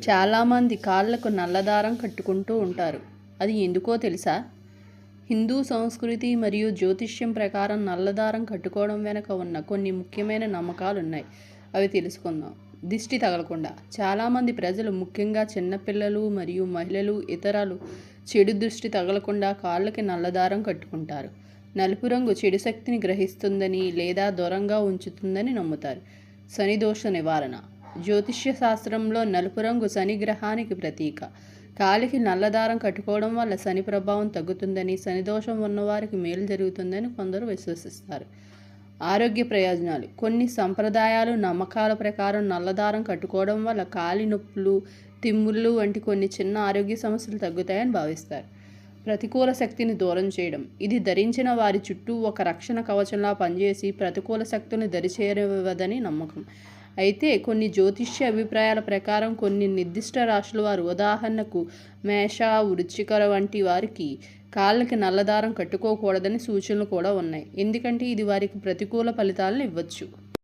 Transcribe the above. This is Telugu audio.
చాలామంది కాళ్ళకు నల్లదారం కట్టుకుంటూ ఉంటారు. అది ఎందుకో తెలుసా? హిందూ సంస్కృతి మరియు జ్యోతిష్యం ప్రకారం నల్లదారం కట్టుకోవడం వెనుక ఉన్న కొన్ని ముఖ్యమైన నమ్మకాలున్నాయి. అవి తెలుసుకుందాం. దిష్టి తగలకుండా. చాలామంది ప్రజలు, ముఖ్యంగా చిన్నపిల్లలు మరియు మహిళలు, ఇతరులు చెడు దృష్టి తగలకుండా కాళ్ళకి నల్లదారం కట్టుకుంటారు. నలుపు రంగు చెడు శక్తిని గ్రహిస్తుందని లేదా దూరంగా ఉంచుతుందని నమ్ముతారు. శని దోష నివారణ. జ్యోతిష్య శాస్త్రంలో నలుపు రంగు శని గ్రహానికి ప్రతీక. కాలికి నల్లదారం కట్టుకోవడం వల్ల శని ప్రభావం తగ్గుతుందని, శని దోషం ఉన్నవారికి మేలు జరుగుతుందని కొందరు విశ్వసిస్తారు. ఆరోగ్య ప్రయోజనాలు. కొన్ని సంప్రదాయాలు, నమ్మకాల ప్రకారం నల్లదారం కట్టుకోవడం వల్ల కాలి నొప్పులు, తిమ్ముళ్ళు వంటి కొన్ని చిన్న ఆరోగ్య సమస్యలు తగ్గుతాయని భావిస్తారు. ప్రతికూల శక్తిని దూరం చేయడం. ఇది ధరించిన వారి చుట్టూ ఒక రక్షణ కవచంలా పనిచేసి ప్రతికూల శక్తులను దరిచేరవదని నమ్మకం. అయితే కొన్ని జ్యోతిష్య అభిప్రాయాల ప్రకారం కొన్ని నిర్దిష్ట రాశుల వారు, ఉదాహరణకు మేష, వృశ్చిక వంటి వారికి కాళ్ళకి నల్లదారం కట్టుకోకూడదని సూచనలు కూడా ఉన్నాయి. ఎందుకంటే ఇది వారికి ప్రతికూల ఫలితాలను ఇవ్వచ్చు.